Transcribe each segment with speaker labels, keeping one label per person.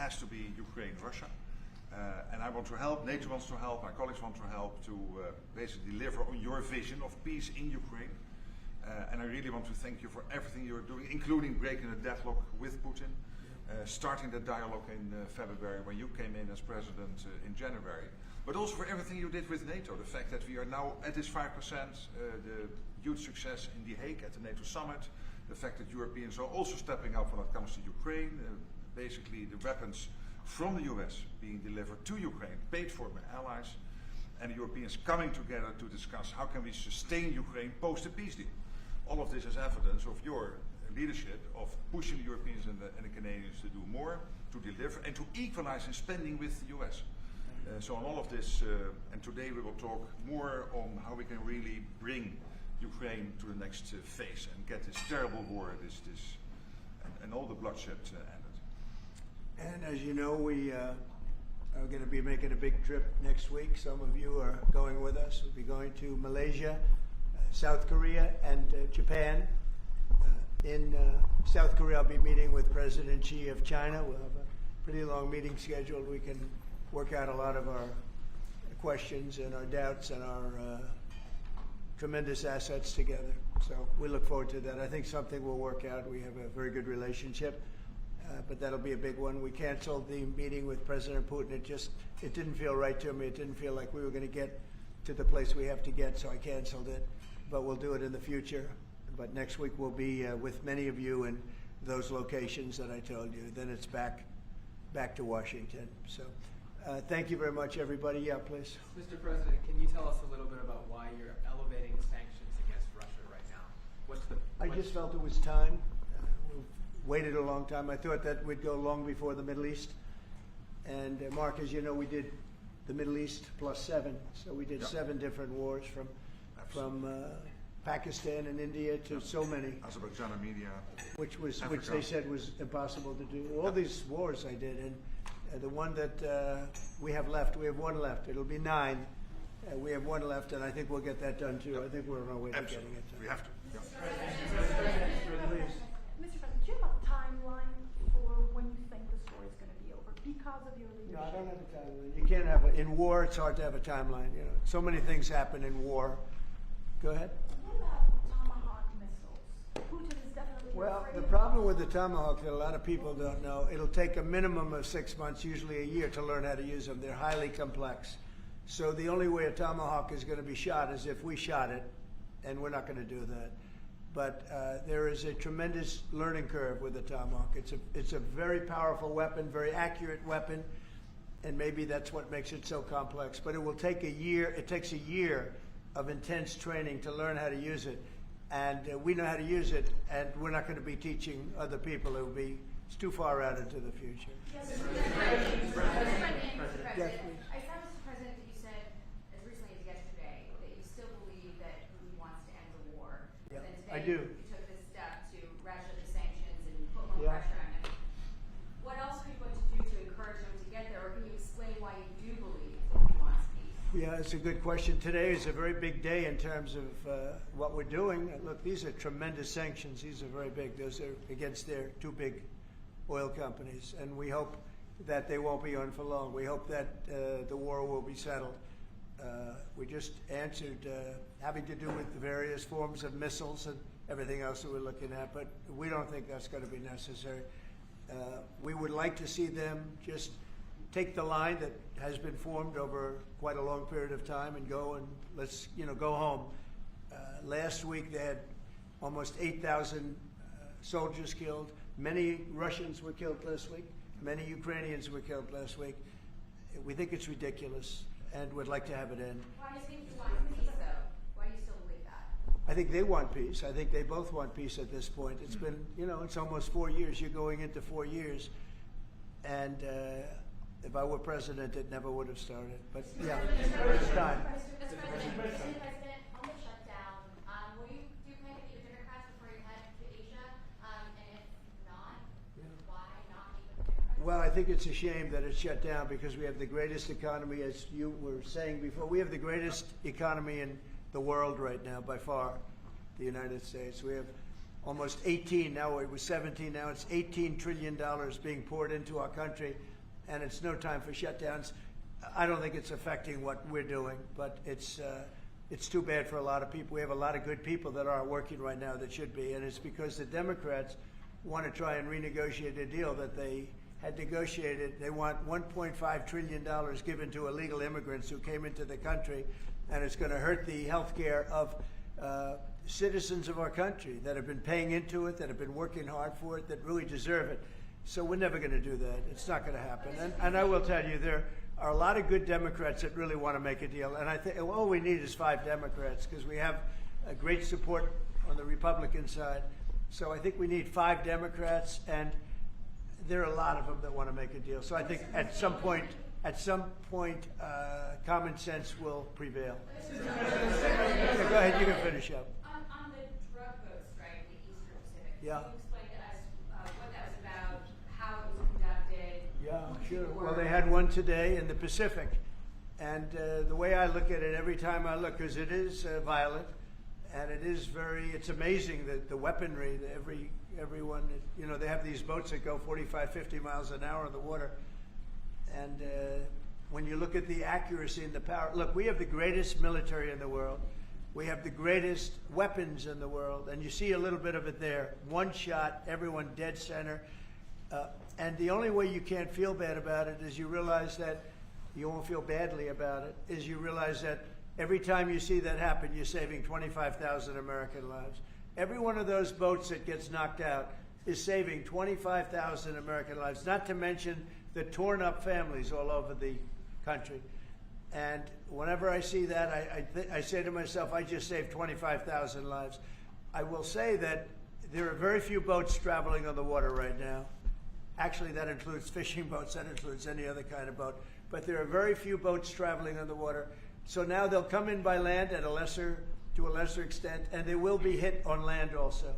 Speaker 1: has to be Ukraine-Russia. And I want to help, NATO wants to help, my colleagues want to help to basically deliver on your vision of peace in Ukraine. And I really want to thank you for everything you're doing, including breaking the deadlock with Putin, starting the dialogue in February when you came in as president in January. But also for everything you did with NATO, the fact that we are now at this 5%, the huge success in The Hague at the NATO summit, the fact that Europeans are also stepping up when it comes to Ukraine, basically the weapons from the US being delivered to Ukraine, paid for by allies, and the Europeans coming together to discuss how can we sustain Ukraine post the peace deal. All of this is evidence of your leadership of pushing the Europeans and the Canadians to do more, to deliver, and to equalize in spending with the US. So on all of this, and today we will talk more on how we can really bring Ukraine to the next phase and get this terrible war, and all the bloodshed ended.
Speaker 2: And as you know, we are going to be making a big trip next week. Some of you are going with us. We'll be going to Malaysia, South Korea, and Japan. In South Korea, I'll be meeting with President Xi of China. We'll have a pretty long meeting scheduled. We can work out a lot of our questions and our doubts and our tremendous assets together. So we look forward to that. I think something will work out. We have a very good relationship, but that'll be a big one. We canceled the meeting with President Putin. It didn't feel right to me. It didn't feel like we were going to get to the place we have to get, so I canceled it. But we'll do it in the future. But next week we'll be with many of you in those locations that I told you. Then it's back to Washington. So thank you very much, everybody. Yeah, please.
Speaker 3: Mr. President, can you tell us a little bit about why you're elevating sanctions against Russia right now?
Speaker 2: I just felt it was time. We've waited a long time. I thought that we'd go long before the Middle East. And Mark, as you know, we did the Middle East plus 7. So we did 7 different wars from Pakistan and India to so many.
Speaker 1: Azerbaijan, Armenia.
Speaker 2: Which they said was impossible to do. All these wars I did, and the one that we have left, we have 1 left. It'll be 9. We have 1 left, and I think we'll get that done too.
Speaker 1: Yep.
Speaker 2: I think we're on our way to getting it done.
Speaker 1: We have to. Yep.
Speaker 4: Mr. President, do you have a timeline for when you think this war is going to be over because of your leadership?
Speaker 2: No, I don't have a timeline. You can't have in war, it's hard to have a timeline. You know, so many things happen in war. Go ahead.
Speaker 4: What about Tomahawk missiles? Putin is definitely
Speaker 2: Well,
Speaker 4: afraid
Speaker 2: the
Speaker 4: of
Speaker 2: problem with the Tomahawk that a lot of people don't know, it'll take a minimum of 6 months, usually a year, to learn how to use them. They're highly complex. So the only way a Tomahawk is going to be shot is if we shot it, and we're not going to do that. But there is a tremendous learning curve with the Tomahawk. It's a very powerful weapon, very accurate weapon, and maybe that's what makes it so complex. But it will take a year. It takes a year of intense training to learn how to use it. And we know how to use it, and we're not going to be teaching other people. It's too far out into the future.
Speaker 5: Yes, Mr. President.
Speaker 2: Yes, please.
Speaker 5: I saw, Mr. President, that you said as recently as yesterday that you still believe that Putin wants to end the war.
Speaker 2: Yeah,
Speaker 5: And today
Speaker 2: I do.
Speaker 5: You took this step to ratchet up the sanctions and put more pressure on him. What else are you going to do to encourage him to get there, or can you explain why you do believe that he wants peace?
Speaker 2: Yeah, it's a good question. Today is a very big day in terms of what we're doing. Look, these are tremendous sanctions. These are very big. Those are against their 2 big oil companies. And we hope that they won't be on for long. We hope that the war will be settled. We just answered having to do with the various forms of missiles and everything else that we're looking at, but we don't think that's going to be necessary. We would like to see them just take the line that has been formed over quite a long period of time and go and let's go home. Last week they had almost 8,000 soldiers killed. Many Russians were killed last week. Many Ukrainians were killed last week. We think it's ridiculous and would like to have it end.
Speaker 5: Why do you think you want peace, though? Why do you still believe that?
Speaker 2: I think they want peace. I think they both want peace at this point. It's been, it's almost 4 years. You're going into 4 years. And if I were president, it never would have started. But yeah, it's time.
Speaker 5: Mr. President, on the shutdown, will you do plan to meet with Democrats before you head to Asia? And if not, why not meet with Democrats?
Speaker 2: Well, I think it's a shame that it's shut down because we have the greatest economy, as you were saying before. We have the greatest economy in the world right now, by far, the United States. We have almost 18, now it was 17, now it's $18 trillion being poured into our country. and it's no time for shutdowns. I don't think it's affecting what we're doing, but it's too bad for a lot of people. We have a lot of good people that aren't working right now that should be, and it's because the Democrats want to try and renegotiate a deal that they had negotiated. They want $1.5 trillion given to illegal immigrants who came into the country, and it's going to hurt the health care of citizens of our country that have been paying into it, that have been working hard for it, that really deserve it. So we're never going to do that. It's not going to happen. And I will tell you, there are a lot of good Democrats that really want to make a deal. And I think all we need is 5 Democrats, because we have a great support on the Republican side. So I think we need 5 Democrats, and there are a lot of them that want to make a deal. So I think at some point, common sense will prevail. Yeah, go ahead, you can finish up.
Speaker 5: On the drug boat strike in the Eastern Pacific,
Speaker 2: Yeah.
Speaker 5: can you explain to us what that was about, how it was conducted?
Speaker 2: Yeah, sure. Well, they had one today in the Pacific. And the way I look at it every time I look, because it is violent, and it is it's amazing that the weaponry, that everyone, they have these boats that go 45, 50 miles an hour in the water. And when you look at the accuracy and the power, look, we have the greatest military in the world. We have the greatest weapons in the world. And you see a little bit of it there. One shot, everyone dead center. And the only way you can't feel bad about it is you realize that you won't feel badly about it, is you realize that every time you see that happen, you're saving 25,000 American lives. Every one of those boats that gets knocked out is saving 25,000 American lives, not to mention the torn up families all over the country. And whenever I see that, I say to myself, I just saved 25,000 lives. I will say that there are very few boats traveling on the water right now. Actually, that includes fishing boats, that includes any other kind of boat. But there are very few boats traveling on the water. So now they'll come in by land to a lesser extent, and they will be hit on land also.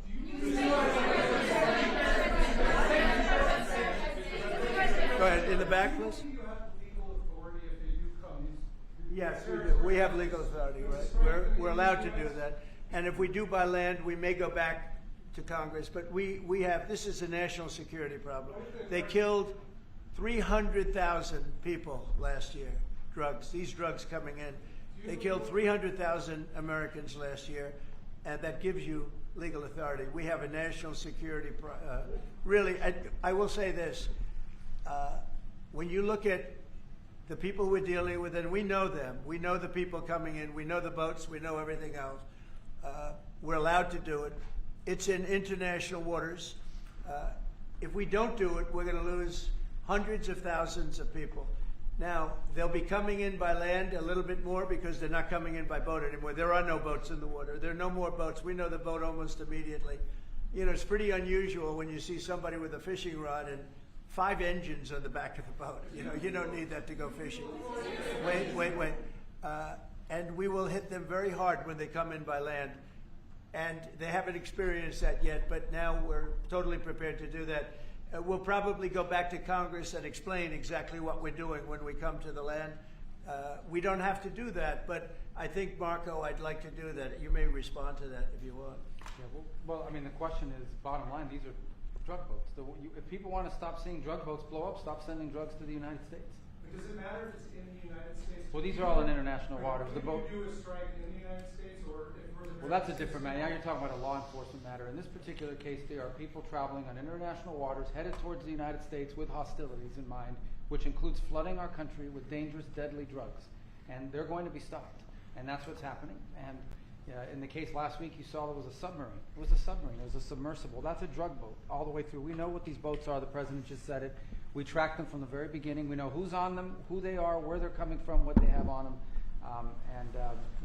Speaker 2: Go ahead, in the back, please.
Speaker 6: Do you have legal authority if they do come?
Speaker 2: Yes, we do. We have legal authority, right? We're allowed to do that. And if we do by land, we may go back to Congress. But we have, this is a national security problem. They killed 300,000 people last year, these drugs coming in. They killed 300,000 Americans last year, and that gives you legal authority. We have a national security, really, I will say this. When you look at the people we're dealing with, and we know them, we know the people coming in, we know the boats, we know everything else. We're allowed to do it. It's in international waters. If we don't do it, we're going to lose hundreds of thousands of people. Now, they'll be coming in by land a little bit more because they're not coming in by boat anymore. There are no boats in the water. There are no more boats. We know the boat almost immediately. It's pretty unusual when you see somebody with a fishing rod and 5 engines on the back of the boat. You don't need that to go fishing. Wait. And we will hit them very hard when they come in by land. And they haven't experienced that yet, but now we're totally prepared to do that. We'll probably go back to Congress and explain exactly what we're doing when we come to the land. We don't have to do that, but I think, Marco, I'd like to do that. You may respond to that if you want.
Speaker 7: Yeah, well, I mean, the question is, bottom line, these are drug boats. If people want to stop seeing drug boats blow up, stop sending drugs to the United States.
Speaker 6: But does it matter if it's in the United States?
Speaker 7: Well, these are all in international waters. The boat.
Speaker 6: Can you do a strike in the United States, or if
Speaker 7: well, that's a different matter. Now you're talking about a law enforcement matter. In this particular case, there are people traveling on international waters headed towards the United States with hostilities in mind, which includes flooding our country with dangerous, deadly drugs. And they're going to be stopped. And that's what's happening. And in the case last week, you saw there was a submarine. It was a submarine. It was a submersible. That's a drug boat all the way through. We know what these boats are. The president just said it. We track them from the very beginning. We know who's on them, who they are, where they're coming from, what they have on them.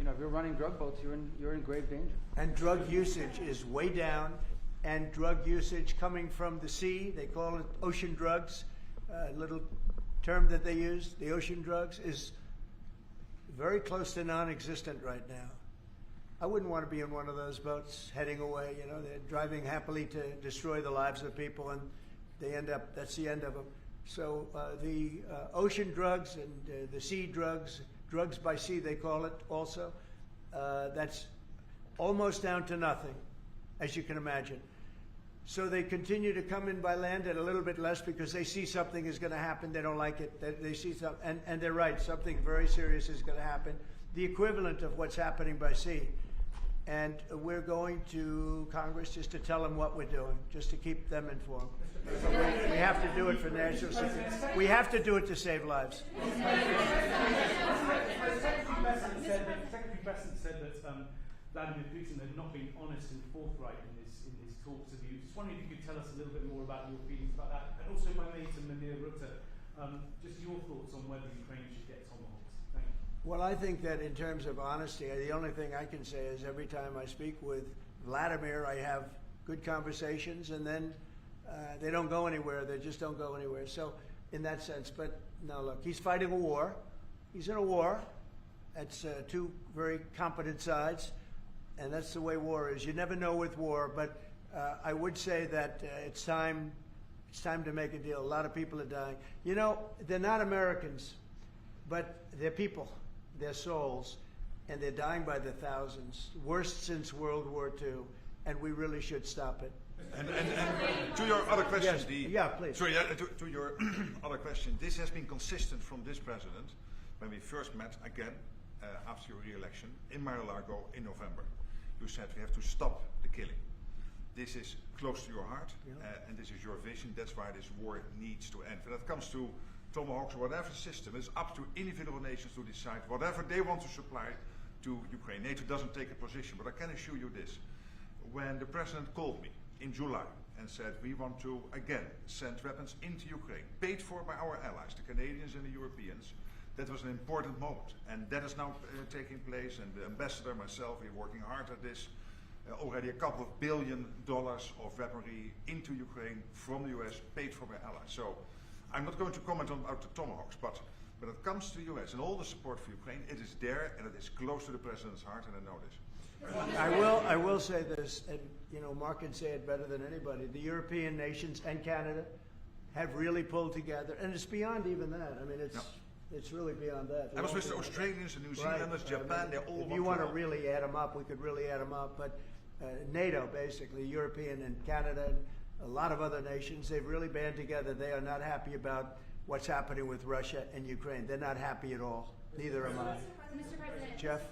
Speaker 7: If you're running drug boats, you're in grave danger.
Speaker 2: And drug usage is way down, and drug usage coming from the sea, they call it ocean drugs, a little term that they use, the ocean drugs, is very close to non-existent right now. I wouldn't want to be in one of those boats heading away. They're driving happily to destroy the lives of people, and that's the end of them. So the ocean drugs and the sea drugs, drugs by sea they call it also, that's almost down to nothing, as you can imagine. So they continue to come in by land at a little bit less because they see something is going to happen. They don't like it. They see something, and they're right. Something very serious is going to happen. The equivalent of what's happening by sea. And we're going to Congress just to tell them what we're doing, just to keep them informed. So we have to do it for national security. We have to do it to save lives.
Speaker 8: Secretary Besant said that Vladimir Putin had not been honest and forthright in his talks with you. Just wondering if you could tell us a little bit more about your feelings about that, and also, if I may, to Rutte, just your thoughts on whether Ukraine should get tomahawks. Thank you.
Speaker 2: Well, I think that in terms of honesty, the only thing I can say is every time I speak with Vladimir, I have good conversations, and then they don't go anywhere. They just don't go anywhere. So in that sense, but no, look, he's fighting a war. He's in a war. That's two very competent sides, and that's the way war is. You never know with war, but I would say that it's time to make a deal. A lot of people are dying. You know, they're not Americans, but they're people. They're souls, and they're dying by the thousands, worst since World War II, and we really should stop it.
Speaker 1: And to your other question,
Speaker 2: yes. Please.
Speaker 1: Sorry, to your other question, this has been consistent from this president when we first met again after your re-election in Mar-a-Lago in November. You said we have to stop the killing. This is close to your heart, and this is your vision. That's why this war needs to end. When it comes to tomahawks or whatever system, it's up to individual nations to decide whatever they want to supply to Ukraine. NATO doesn't take a position, but I can assure you this. When the president called me in July and said we want to again send weapons into Ukraine, paid for by our allies, the Canadians and the Europeans, that was an important moment. And that is now taking place, and the ambassador, myself, we're working hard at this. Already a couple of $2 billion of weaponry into Ukraine from the US, paid for by allies. So I'm not going to comment on about the tomahawks, but when it comes to the US and all the support for Ukraine, it is there and it is close to the president's heart, and I know this.
Speaker 2: I will say this, and you know, Mark can say it better than anybody. The European nations and Canada have really pulled together, and it's beyond even that. I mean, it's really beyond that.
Speaker 1: I was with the Australians, the New Zealanders, Japan. They all.
Speaker 2: If you want to really add them up, we could really add them up. But NATO, basically, European and Canada, and a lot of other nations, they've really band together. They are not happy about what's happening with Russia and Ukraine. They're not happy at all. Neither am I.
Speaker 5: Mr. President.
Speaker 2: Jeff?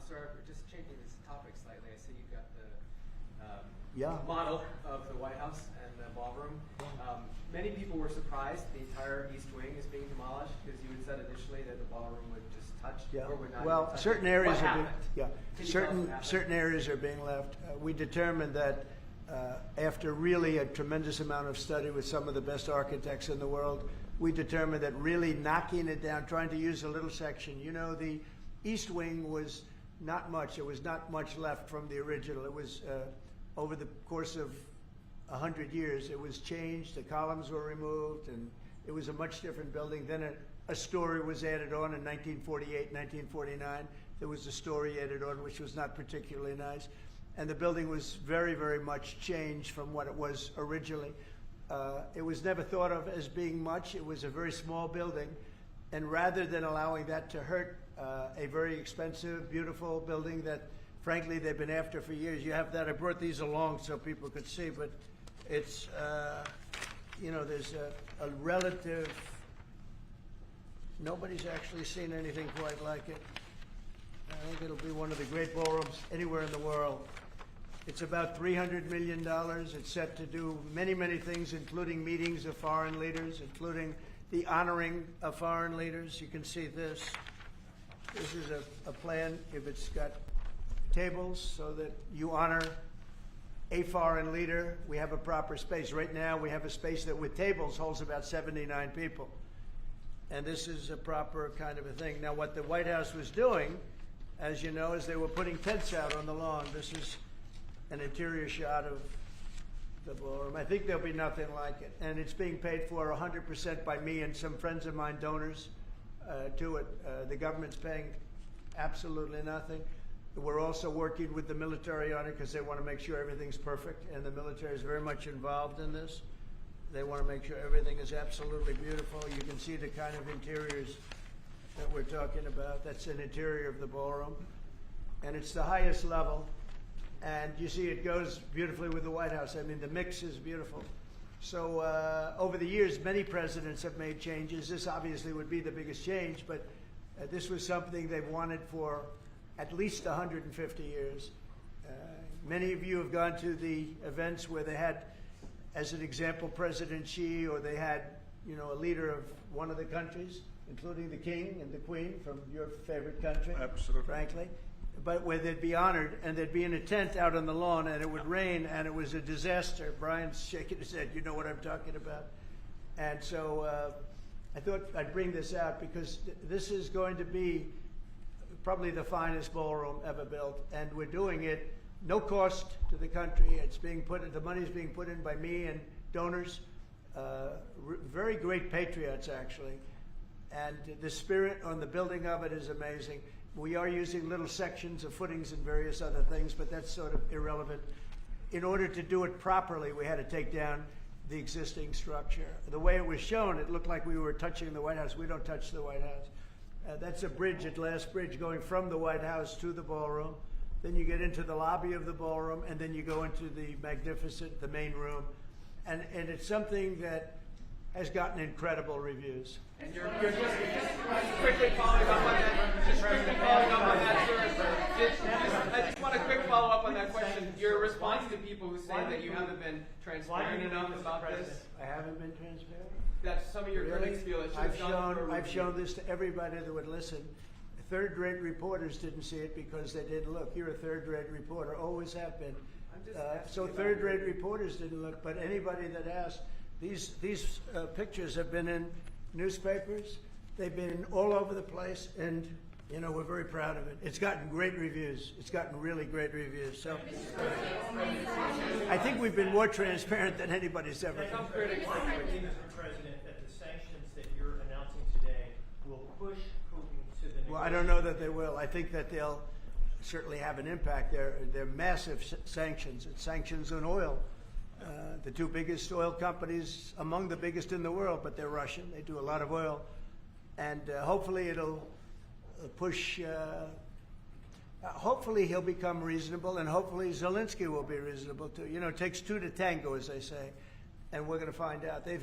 Speaker 3: Sir, just changing this topic slightly. I see you've got the
Speaker 2: Yeah.
Speaker 3: model of the White House and the ballroom. Many people were surprised the entire East Wing is being demolished because you had said initially that the ballroom would just touch or would not.
Speaker 2: Well,
Speaker 3: touch
Speaker 2: certain
Speaker 3: it.
Speaker 2: areas
Speaker 3: What
Speaker 2: are being,
Speaker 3: happened?
Speaker 2: certain areas are being left. We determined that after really a tremendous amount of study with some of the best architects in the world, we determined that really knocking it down, trying to use a little section. You know, the East Wing was not much. There was not much left from the original. It was over the course of 100 years, it was changed. The columns were removed, and it was a much different building. Then a story was added on in 1948, 1949. There was a story added on, which was not particularly nice. And the building was very, very much changed from what it was originally. It was never thought of as being much. It was a very small building. And rather than allowing that to hurt a very expensive, beautiful building that, frankly, they've been after for years. You have that. I brought these along so people could see, but it's, you know, there's a relative, nobody's actually seen anything quite like it. I think it'll be one of the great ballrooms anywhere in the world. It's about $300 million. It's set to do many, many things, including meetings of foreign leaders, including the honoring of foreign leaders. You can see this. This is a plan. If it's got tables so that you honor a foreign leader, we have a proper space. Right now, we have a space that with tables holds about 79 people. And this is a proper kind of a thing. Now, what the White House was doing, as you know, is they were putting tents out on the lawn. This is an interior shot of the ballroom. I think there'll be nothing like it. And it's being paid for 100% by me and some friends of mine, donors to it. The government's paying absolutely nothing. We're also working with the military on it because they want to make sure everything's perfect, and the military is very much involved in this. They want to make sure everything is absolutely beautiful. You can see the kind of interiors that we're talking about. That's an interior of the ballroom. And it's the highest level And you see it goes beautifully with the White House. I mean, the mix is beautiful. So over the years, many presidents have made changes. This obviously would be the biggest change, but this was something they've wanted for at least 150 years. Many of you have gone to the events where they had, as an example, President Xi, or they had, a leader of one of the countries, including the king and the queen from your favorite country.
Speaker 1: Absolutely.
Speaker 2: Frankly. But where they'd be honored, and they'd be in a tent out on the lawn, and it would rain, and it was a disaster. Brian's shaking his head. You know what I'm talking about. And so I thought I'd bring this out because this is going to be probably the finest ballroom ever built, and we're doing it no cost to the country. It's being the money's being put in by me and donors, very great patriots actually, and the spirit on the building of it is amazing. We are using little sections of footings and various other things, but that's sort of irrelevant. In order to do it properly, we had to take down the existing structure. The way it was shown, it looked like we were touching the White House. We don't touch the White House. That's a bridge, a glass bridge, going from the White House to the ballroom. Then you get into the lobby of the ballroom, and then you go into the the main room. And it's something that has gotten incredible reviews.
Speaker 3: And you're just quickly following up on that. Just quickly following up on that, sir. I just want a quick follow up on that question. Your response to people who say that you haven't been transparent enough about this.
Speaker 2: I haven't been transparent.
Speaker 3: That some of your critics feel it should have gone through a
Speaker 2: I've
Speaker 3: review.
Speaker 2: shown this to everybody that would listen. Third-rate reporters didn't see it because they didn't look. You're a third-rate reporter, always have been. So third-rate reporters didn't look, but anybody that asked, these pictures have been in newspapers. They've been all over the place, and we're very proud of it. It's gotten great reviews. It's gotten really great reviews. So I think we've been more transparent than anybody's ever been.
Speaker 9: Mr. President, that the sanctions that you're announcing today will push Putin to the
Speaker 2: Well, I don't know that they will. I think that they'll certainly have an impact. They're massive sanctions. It's sanctions on oil. The two biggest oil companies, among the biggest in the world, but they're Russian. They do a lot of oil. And hopefully it'll push, hopefully he'll become reasonable, and hopefully Zelenskyy will be reasonable too. It takes two to tango, as they say, and we're going to find out. They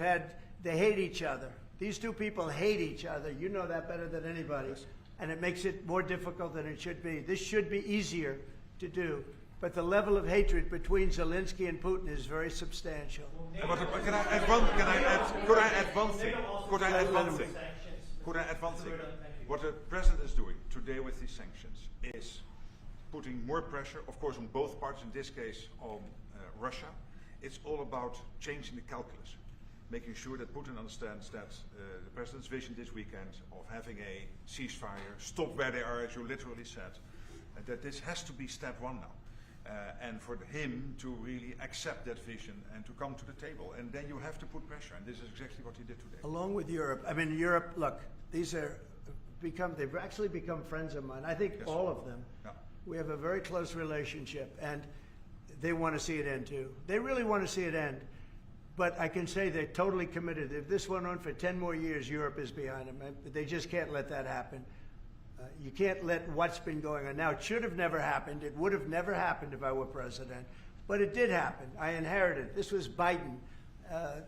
Speaker 2: hate each other. These two people hate each other. You know that better than anybody. And it makes it more difficult than it should be. This should be easier to do. But the level of hatred between Zelenskyy and Putin is very substantial.
Speaker 1: Could I add one thing? What the president is doing today with these sanctions is putting more pressure, of course, on both parts, in this case on Russia. It's all about changing the calculus, making sure that Putin understands that the president's vision this weekend of having a ceasefire, stop where they are, as you literally said, that this has to be step one now. And for him to really accept that vision and to come to the table. And then you have to put pressure, and this is exactly what he did today.
Speaker 2: Along with Europe. I mean, Europe, look, they've actually become friends of mine. I think
Speaker 1: Yes.
Speaker 2: all of them.
Speaker 1: Yeah.
Speaker 2: We have a very close relationship, and they want to see it end too. They really want to see it end. But I can say they're totally committed. If this went on for 10 more years, Europe is behind them. They just can't let that happen. You can't let what's been going on. Now, it should have never happened. It would have never happened if I were president. But it did happen. I inherited. This was Biden,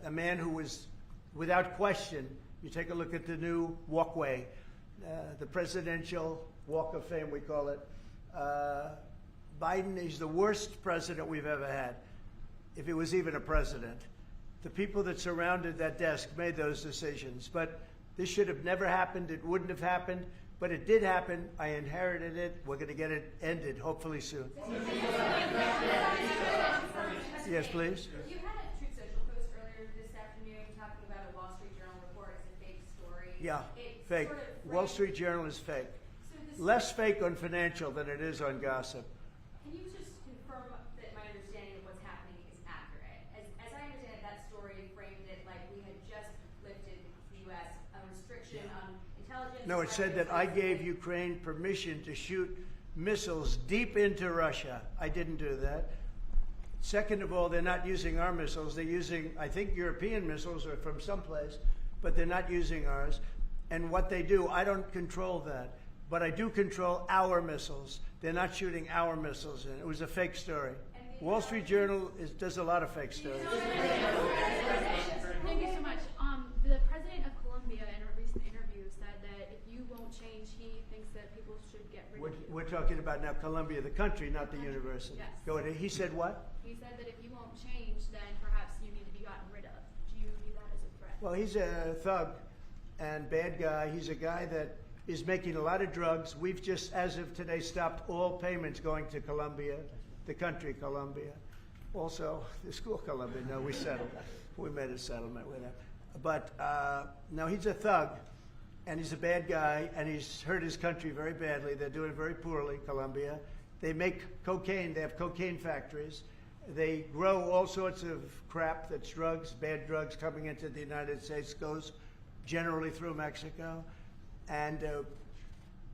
Speaker 2: a man who was, without question, you take a look at the new walkway, the Presidential Walk of Fame, we call it. Biden is the worst president we've ever had, if he was even a president. The people that surrounded that desk made those decisions. But this should have never happened. It wouldn't have happened. But it did happen. I inherited it. We're going to get it ended, hopefully soon. Yes, please.
Speaker 5: You had a Truth Social post earlier this afternoon talking about a Wall Street Journal report as a fake story.
Speaker 2: Yeah,
Speaker 5: It
Speaker 2: fake.
Speaker 5: sort of
Speaker 2: Wall
Speaker 5: framed-
Speaker 2: Street Journal is fake.
Speaker 5: So this-
Speaker 2: Less fake on financial than it is on gossip.
Speaker 5: Can you just confirm that my understanding of what's happening is accurate? As I understand it, that story framed it like we had just lifted the U.S. a restriction on intelligence.
Speaker 2: No, it said that I gave Ukraine permission to shoot missiles deep into Russia. I didn't do that. Second of all, they're not using our missiles. They're using, I think, European missiles or from someplace, but they're not using ours. And what they do, I don't control that. But I do control our missiles. They're not shooting our missiles in. It was a fake story. Wall Street Journal does a lot of fake stories.
Speaker 10: Thank you so much. The president of Colombia in a recent interview said that if you won't change, he thinks that people should get rid of you.
Speaker 2: We're talking about now Colombia, the country, not the university.
Speaker 10: Yes.
Speaker 2: Go ahead. He said what?
Speaker 10: He said that if you won't change, then perhaps you need to be gotten rid of. Do you view that as a threat?
Speaker 2: Well, he's a thug and bad guy. He's a guy that is making a lot of drugs. We've just, as of today, stopped all payments going to Colombia, the country Colombia. Also, the school Colombia. No, we settled. We made a settlement with him. But no, he's a thug, and he's a bad guy, and he's hurt his country very badly. They're doing very poorly, Colombia. They make cocaine. They have cocaine factories. They grow all sorts of crap that's drugs, bad drugs coming into the United States, goes generally through Mexico. And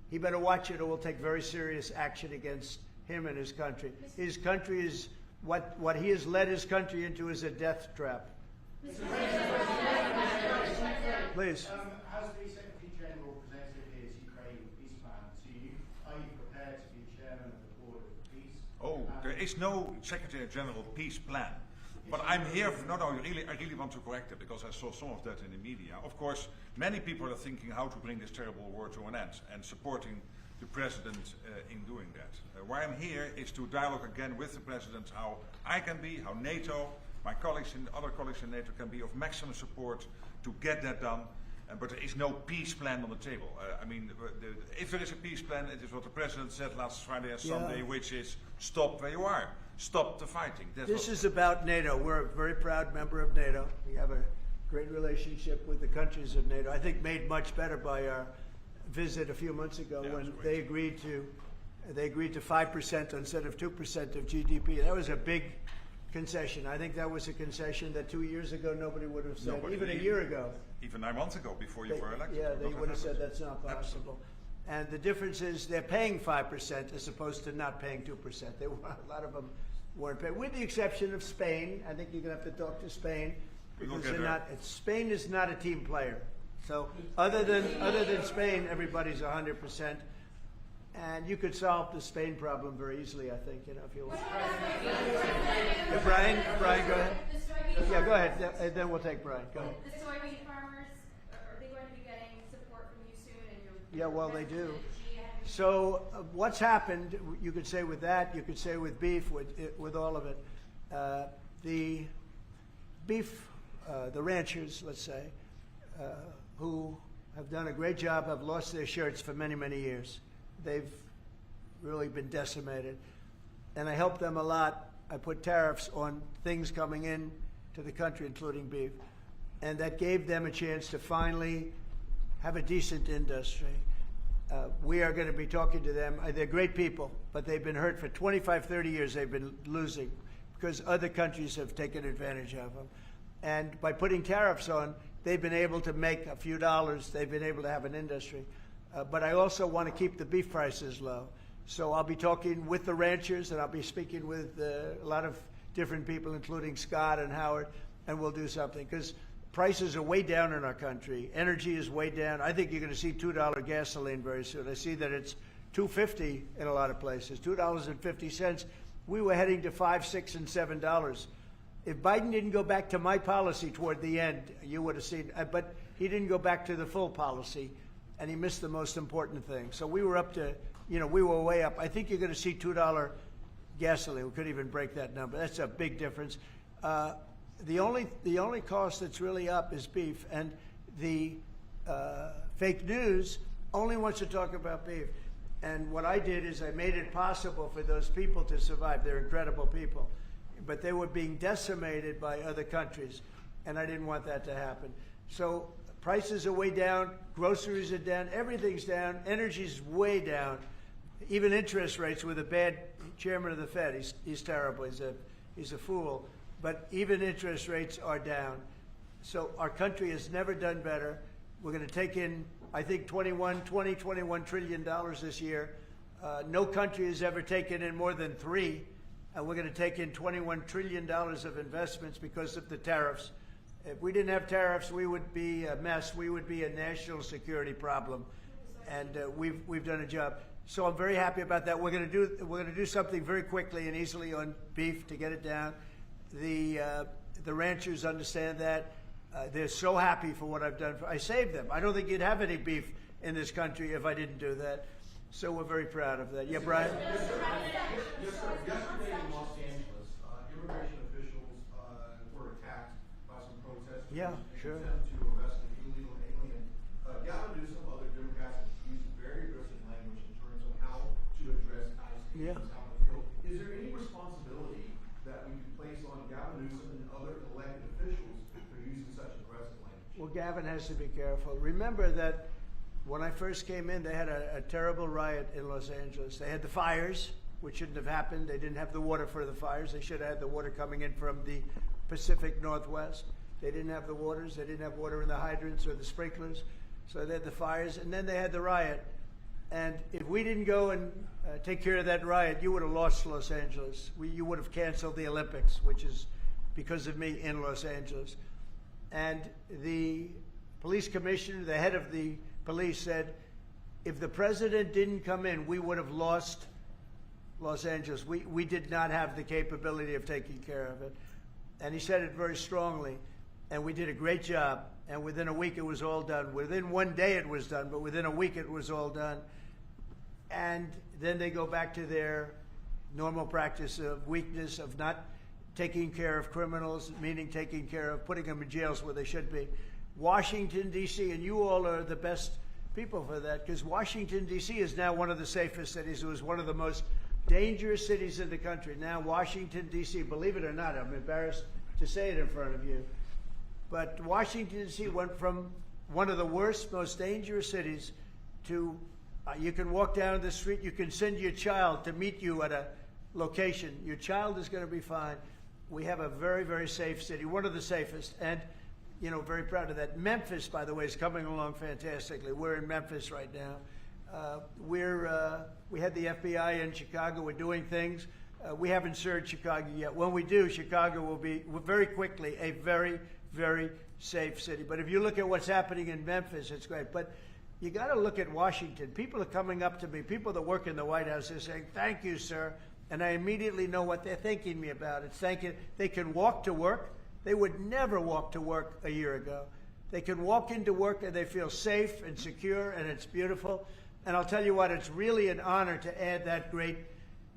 Speaker 2: he better watch it or we'll take very serious action against him and his country. His country is, what he has led his country into is a death trap. Please.
Speaker 11: Has the Secretary General presented his Ukraine peace plan to you? Are you prepared to be chairman of the board of peace?
Speaker 1: Oh, there is no Secretary General peace plan. But I'm here for, I really want to correct it because I saw some of that in the media. Of course, many people are thinking how to bring this terrible war to an end and supporting the President in doing that. Why I'm here is to dialogue again with the President how I can be, how NATO, my colleagues and other colleagues in NATO can be of maximum support to get that done. But there is no peace plan on the table. If there is a peace plan, it is what the President said last Friday and Sunday, which is stop where you are. Stop the fighting.
Speaker 2: This is about NATO. We're a very proud member of NATO. We have a great relationship with the countries of NATO. I think made much better by our visit a few months ago when they agreed to 5% instead of 2% of GDP. That was a big concession. I think that was a concession that 2 years ago nobody would have said, even a year ago.
Speaker 1: Even 9 months ago, before you were elected.
Speaker 2: Yeah, they would have said that's not possible. And the difference is they're paying 5% as opposed to not paying 2%. A lot of them weren't paying, with the exception of Spain. I think you're going to have to talk to Spain because Spain is not a team player. So other than Spain, everybody's 100%. And you could solve the Spain problem very easily, I think, if you want. Brian, go ahead. Yeah, go ahead. And then we'll take Brian. Go ahead.
Speaker 5: The soybean farmers, are they going to be getting support from you soon? And
Speaker 2: yeah, well, they do. So what's happened, you could say with that, you could say with beef, with all of it. The beef, the ranchers, let's say, who have done a great job, have lost their shirts for many, many years. They've really been decimated. And I helped them a lot. I put tariffs on things coming in to the country, including beef. And that gave them a chance to finally have a decent industry. We are going to be talking to them. They're great people, but they've been hurt for 25, 30 years. They've been losing because other countries have taken advantage of them. And by putting tariffs on, they've been able to make a few dollars. They've been able to have an industry. But I also want to keep the beef prices low. So I'll be talking with the ranchers, and I'll be speaking with a lot of different people, including Scott and Howard, and we'll do something. Because prices are way down in our country. Energy is way down. I think you're going to see $2 gasoline very soon. I see that it's $2.50 in a lot of places, $2.50. We were heading to $5, $6, and $7. If Biden didn't go back to my policy toward the end, you would have seen. But he didn't go back to the full policy. And he missed the most important thing. So we were up to, we were way up. I think you're going to see $2 gasoline. We couldn't even break that number. That's a big difference. The only cost that's really up is beef. And the fake news only wants to talk about beef. And what I did is I made it possible for those people to survive. They're incredible people. But they were being decimated by other countries. And I didn't want that to happen. So prices are way down, groceries are down, everything's down, energy's way down. Even interest rates with a bad chairman of the Fed, he's terrible, he's a fool. But even interest rates are down. So our country has never done better. We're going to take in, I think, $21 trillion this year. No country has ever taken in more than 3. And we're going to take in $21 trillion of investments because of the tariffs. If we didn't have tariffs, we would be a mess. We would be a national security problem. and we've done a job. So I'm very happy about that. We're going to do something very quickly and easily on beef to get it down. The ranchers understand that. They're so happy for what I've done. I saved them. I don't think you'd have any beef in this country if I didn't do that. So we're very proud of that. Yeah, Brian?
Speaker 12: Yes, sir. Yesterday in Los Angeles, immigration officials were attacked by some protesters.
Speaker 2: Yeah, sure.
Speaker 12: In an attempt to arrest an illegal alien. Gavin Newsom, other Democrats have used very aggressive language in terms of how to address ICE agents out in the field. Is there any responsibility that we can place on Gavin Newsom and other elected officials for using such aggressive language?
Speaker 2: Well, Gavin has to be careful. Remember that when I first came in, they had a terrible riot in Los Angeles. They had the fires, which shouldn't have happened. They didn't have the water for the fires. They should have had the water coming in from the Pacific Northwest. They didn't have the waters. They didn't have water in the hydrants or the sprinklers. So they had the fires, and then they had the riot. And if we didn't go and take care of that riot, you would have lost Los Angeles. You would have canceled the Olympics, which is because of me in Los Angeles. And the police commissioner, the head of the police, said, if the president didn't come in, we would have lost Los Angeles. We did not have the capability of taking care of it. And he said it very strongly. And we did a great job. And within a week, it was all done. Within one day, it was done. But within a week, it was all done. And then they go back to their normal practice of weakness, of not taking care of criminals, meaning taking care of putting them in jails where they should be. Washington, D.C., and you all are the best people for that, because Washington, D.C. is now one of the safest cities. It was one of the most dangerous cities in the country. Now Washington, D.C., believe it or not, I'm embarrassed to say it in front of you, but Washington, D.C. went from one of the worst, most dangerous cities to you can walk down the street, you can send your child to meet you at a location. Your child is going to be fine. We have a very, very safe city, one of the safest, and very proud of that. Memphis, by the way, is coming along fantastically. We're in Memphis right now. We had the FBI in Chicago. We're doing things. We haven't served Chicago yet. When we do, Chicago will be very quickly a very, very safe city. But if you look at what's happening in Memphis, it's great. But you got to look at Washington. People are coming up to me. People that work in the White House are saying, "Thank you, sir," and I immediately know what they're thanking me about. It's thanking. They can walk to work. They would never walk to work a year ago. They can walk into work and they feel safe and secure, and it's beautiful. And I'll tell you what, it's really an honor to add that great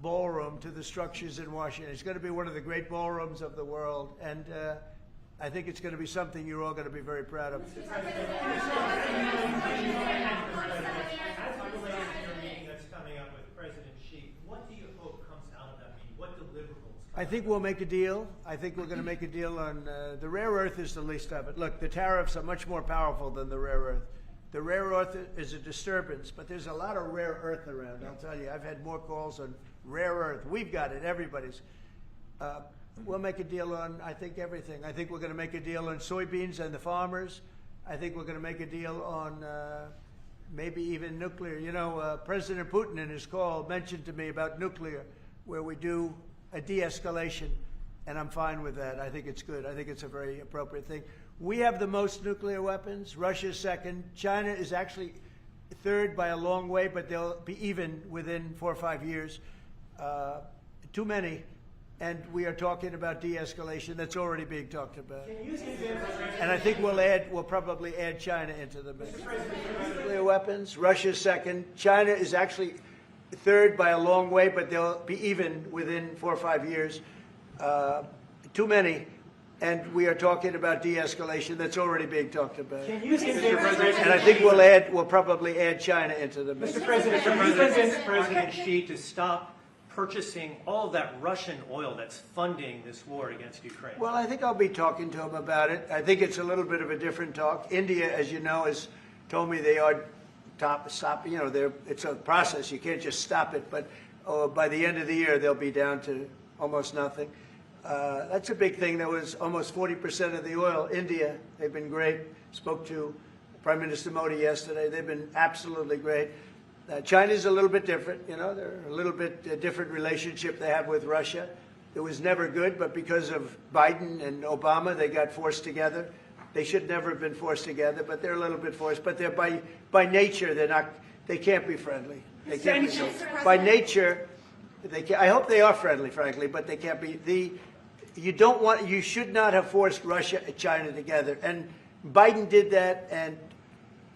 Speaker 2: ballroom to the structures in Washington. It's going to be one of the great ballrooms of the world, and I think it's going to be something you're all going to be very proud of.
Speaker 9: As it relates to your meeting that's coming up with President Xi, what do you hope comes out of that meeting? What deliverables?
Speaker 2: I think we'll make a deal. I think we're going to make a deal on the rare earth is the least of it. Look, the tariffs are much more powerful than the rare earth. The rare earth is a disturbance, but there's a lot of rare earth around. I'll tell you, I've had more calls on rare earth. We've got it. Everybody's. We'll make a deal on, I think, everything. I think we're going to make a deal on soybeans and the farmers. I think we're going to make a deal on maybe even nuclear. President Putin in his call mentioned to me about nuclear, where we do a de-escalation, and I'm fine with that. I think it's good. I think it's a very appropriate thing. We have the most nuclear weapons. Russia's second. China is actually third by a long way, but they'll be even within 4 or 5 years. Too many. And we are talking about de-escalation. That's already being talked about. And I think we'll probably add China into the mix. Nuclear weapons. Russia's second. China is actually third by a long way, but they'll be even within 4 or 5 years. Too many. And we are talking about de-escalation. That's already being talked about. And I think we'll probably add China into the mix.
Speaker 9: Mr. President, can you convince President Xi to stop purchasing all of that Russian oil that's funding this war against Ukraine?
Speaker 2: Well, I think I'll be talking to him about it. I think it's a little bit of a different talk. India, as you know, has told me they are stop. It's a process. You can't just stop it. But by the end of the year, they'll be down to almost nothing. That's a big thing. That was almost 40% of the oil. India, they've been great. Spoke to Prime Minister Modi yesterday. They've been absolutely great. China's a little bit different. They're a little bit different relationship they have with Russia. It was never good, but because of Biden and Obama, they got forced together. They should never have been forced together, but they're a little bit forced. But they're by nature, they're not. They can't be friendly. They can't be. By nature, they can, I hope they are friendly, frankly, but they can't be. You should not have forced Russia and China together. And Biden did that, and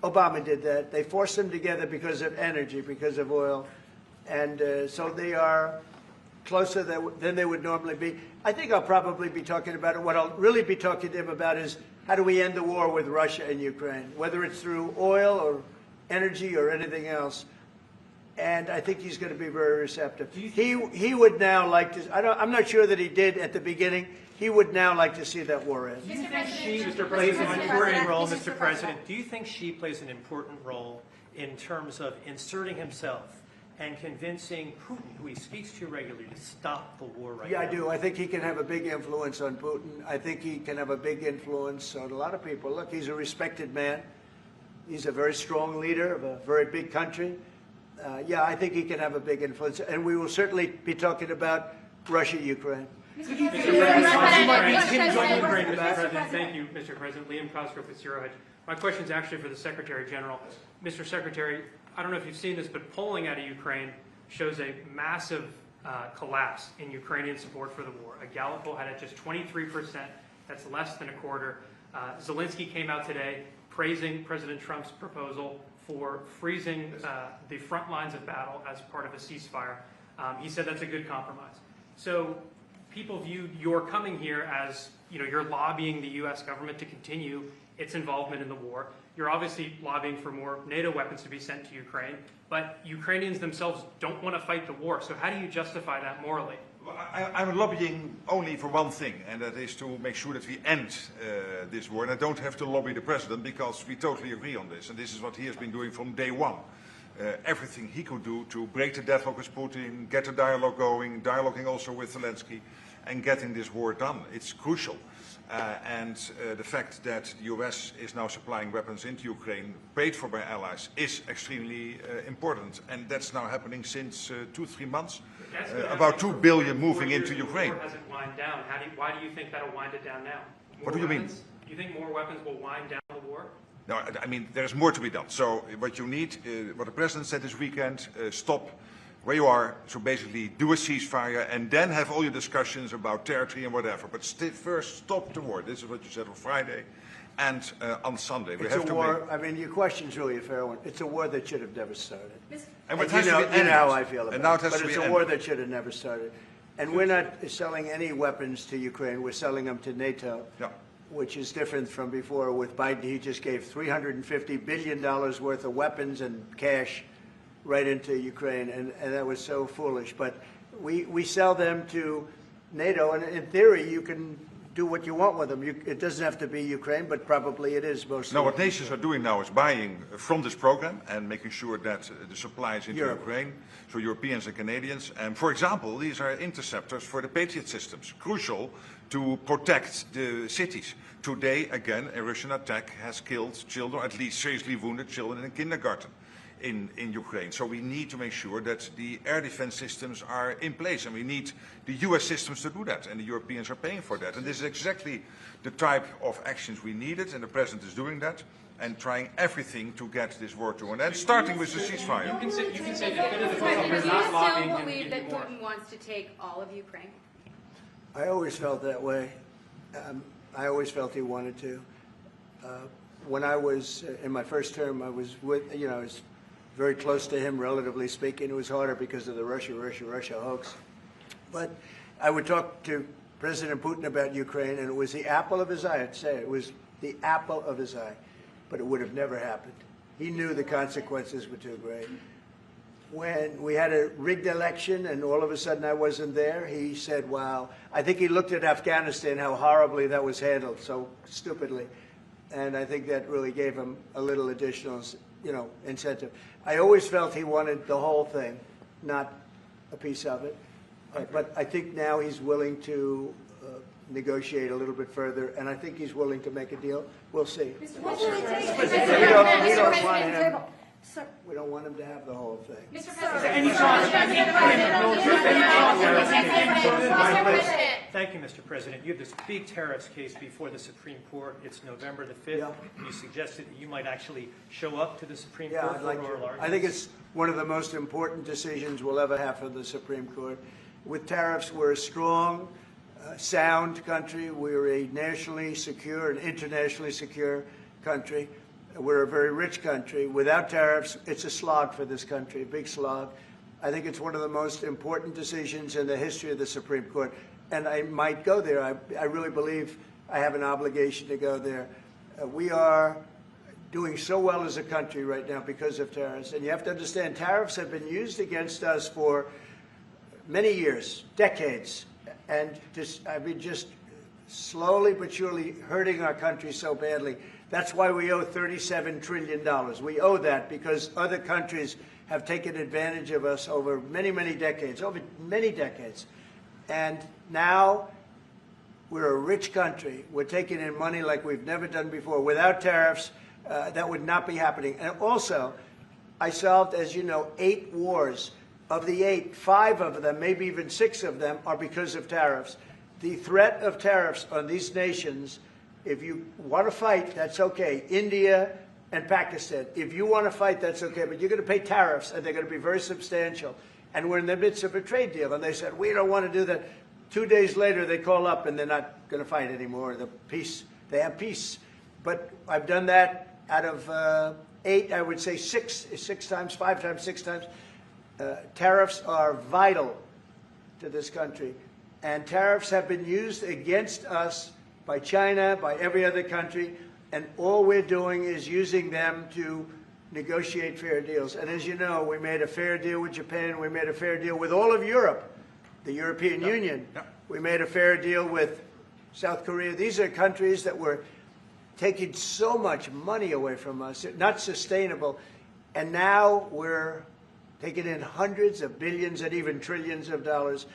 Speaker 2: Obama did that. They forced them together because of energy, because of oil, and so they are closer than they would normally be. I think I'll probably be talking about it. What I'll really be talking to him about is how do we end the war with Russia and Ukraine, whether it's through oil or energy or anything else. And I think he's going to be very receptive. He would now like to. I'm not sure that he did at the beginning. He would now like to see that war end.
Speaker 9: Do you think she plays an important role, Mr. President? Do you think she plays an important role in terms of inserting himself and convincing Putin, who he speaks to regularly, to stop the war right now?
Speaker 2: Yeah, I do. I think he can have a big influence on Putin. I think he can have a big influence on a lot of people. Look, he's a respected man. He's a very strong leader of a very big country. Yeah, I think he can have a big influence. And we will certainly be talking about Russia, Ukraine.
Speaker 13: Mr. President, thank you, Mr. President. Liam Cosgrove with Zero Hedge. My question is actually for the Secretary General. Mr. Secretary, I don't know if you've seen this, but polling out of Ukraine shows a massive collapse in Ukrainian support for the war. A Gallup poll had it just 23%. That's less than a quarter. Zelenskyy came out today praising President Trump's proposal for freezing the front lines of battle as part of a ceasefire. He said that's a good compromise. So people viewed your coming here as, you're lobbying the U.S. government to continue its involvement in the war. You're obviously lobbying for more NATO weapons to be sent to Ukraine, but Ukrainians themselves don't want to fight the war. So how do you justify that morally?
Speaker 1: I'm lobbying only for one thing, and that is to make sure that we end this war. And I don't have to lobby the president because we totally agree on this. And this is what he has been doing from day one. Everything he could do to break the deadlock with Putin, get a dialogue going, dialoguing also with Zelenskyy, and getting this war done. It's crucial. The fact that the US is now supplying weapons into Ukraine, paid for by allies, is extremely important. And that's now happening since 2-3 months. About 2 billion moving into Ukraine.
Speaker 13: The war hasn't wind down. Why do you think that'll wind it down now?
Speaker 1: What do you mean?
Speaker 13: Do you think more weapons will wind down the war?
Speaker 1: No, I mean, there's more to be done. So what you need, what the president said this weekend, stop where you are, so basically do a ceasefire and then have all your discussions about territory and whatever. But first stop the war. This is what you said on Friday and on Sunday.
Speaker 2: It's a war. I mean, your question's really a fair one. It's a war that should have never started.
Speaker 1: And
Speaker 2: you know how I feel about it. But it's a war
Speaker 1: ended.
Speaker 2: that should have never started. And we're not selling any weapons to Ukraine. We're selling them to NATO, which is different from before. With Biden, he just gave $350 billion worth of weapons and cash right into Ukraine, and that was so foolish. But we sell them to NATO, and in theory, you can do what you want with them. It doesn't have to be Ukraine, but probably it is mostly.
Speaker 1: No, what nations are doing now is buying from this program and making sure that the supplies into Ukraine, so Europeans and Canadians. And for example, these are interceptors for the Patriot systems, crucial to protect the cities. Today, again, a Russian attack has killed children, at least seriously wounded children in a kindergarten in Ukraine. So we need to make sure that the air defense systems are in place, and we need the US systems to do that, and the Europeans are paying for that. And this is exactly the type of actions we needed, and the President is doing that, and trying everything to get this war to an end, starting with the ceasefire.
Speaker 13: You can say definitively
Speaker 5: Do
Speaker 13: you're
Speaker 5: you
Speaker 13: not lobbying
Speaker 5: still
Speaker 13: him
Speaker 5: believe
Speaker 13: to
Speaker 5: that
Speaker 13: do more.
Speaker 5: Putin wants to take all of Ukraine?
Speaker 2: I always felt that way. I always felt he wanted to. When I was in my first term, I was with, I was very close to him, relatively speaking. It was harder because of the Russia hoax. But I would talk to President Putin about Ukraine, and it was the apple of his eye. I'd say it was the apple of his eye. But it would have never happened. He knew the consequences were too great. When we had a rigged election and all of a sudden I wasn't there, he said, wow. I think he looked at Afghanistan, how horribly that was handled, so stupidly. And I think that really gave him a little additional, incentive. I always felt he wanted the whole thing, not a piece of it. But I think now he's willing to negotiate a little bit further, and I think he's willing to make a deal. We'll see. We don't want him to have the whole thing.
Speaker 5: Mr. President.
Speaker 9: Thank you, Mr. President. You have this big tariffs case before the Supreme Court. It's November the 5th.
Speaker 2: Yeah.
Speaker 9: You suggested that you might actually show up to the Supreme
Speaker 2: Yeah,
Speaker 9: Court
Speaker 2: I'd
Speaker 9: for
Speaker 2: like
Speaker 9: oral
Speaker 2: to.
Speaker 9: arguments.
Speaker 2: I think it's one of the most important decisions we'll ever have for the Supreme Court. With tariffs, we're a strong, sound country. We're a nationally secure and internationally secure country. We're a very rich country. Without tariffs, it's a slog for this country, a big slog. I think it's one of the most important decisions in the history of the Supreme Court. And I might go there. I really believe I have an obligation to go there. We are doing so well as a country right now because of tariffs. And you have to understand, tariffs have been used against us for many years, decades. And just slowly but surely hurting our country so badly. That's why we owe $37 trillion. We owe that because other countries have taken advantage of us over many, many decades, And now we're a rich country. We're taking in money like we've never done before. Without tariffs, that would not be happening. And also, I solved, as you know, 8 wars. Of the 8, 5 of them, maybe even 6 of them, are because of tariffs. The threat of tariffs on these nations, if you want to fight, that's okay. India and Pakistan. If you want to fight, that's okay. But you're going to pay tariffs, and they're going to be very substantial. And we're in the midst of a trade deal. And they said, we don't want to do that. 2 days later, they call up, and they're not going to fight anymore. They have peace. But I've done that out of 8, I would say 6 times, 5 times, 6 times. Tariffs are vital to this country. And tariffs have been used against us by China, by every other country, and all we're doing is using them to negotiate fair deals. And as you know, we made a fair deal with Japan, we made a fair deal with all of Europe, the European Union. We made a fair deal with South Korea. These are countries that were taking so much money away from us, not sustainable, and now we're taking in hundreds of billions and even trillions of dollars.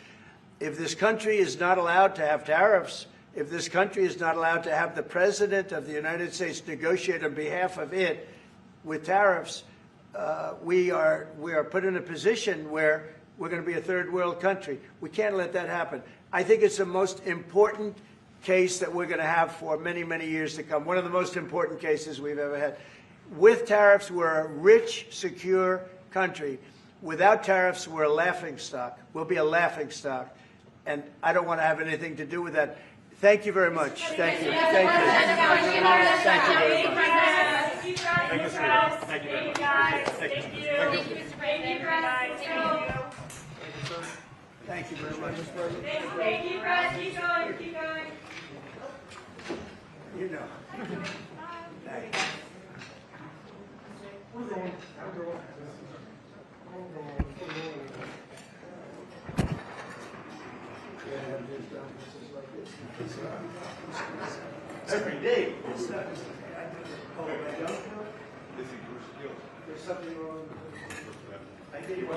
Speaker 2: If this country is not allowed to have tariffs, if this country is not allowed to have the President of the United States negotiate on behalf of it with tariffs, we are put in a position where we're going to be a third world country. We can't let that happen. I think it's the most important case that we're going to have for many, many years to come. One of the most important cases we've ever had. With tariffs, we're a rich, secure country. Without tariffs, we're a laughingstock. We'll be a laughingstock. And I don't want to have anything to do with that. Thank you very much. Thank you. Thank you. Thank you very much.
Speaker 9: Thank you, sweetheart. Thank you very much. Thank you.
Speaker 5: Thank you, Mr. President.
Speaker 2: Thank you very much.
Speaker 5: Thank you, Russ. Keep going. Keep going.
Speaker 2: You know. Thank you. Every day. There's something wrong. I think